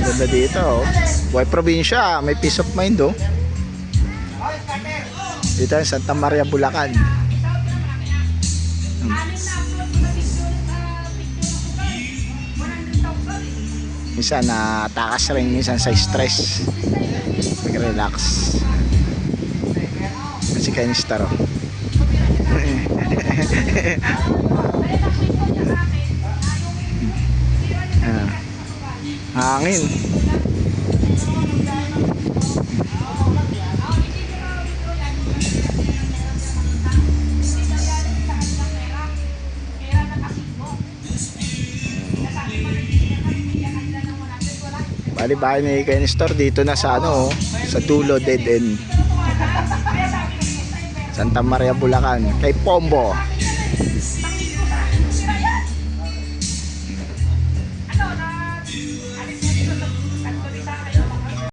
Ganda dito, oh. Buhay probinsya, may peace of mind, oh. Dito yung Santa Maria, Bulacan. Minsan takas rin, minsan sa stress, mag-relax. Kasi kayo ni Star, oh. Hangin. Bali bahay ni Ken Store dito na sa ano, sa dulo, dead end. Santa Maria, Bulacan, kay Pombo.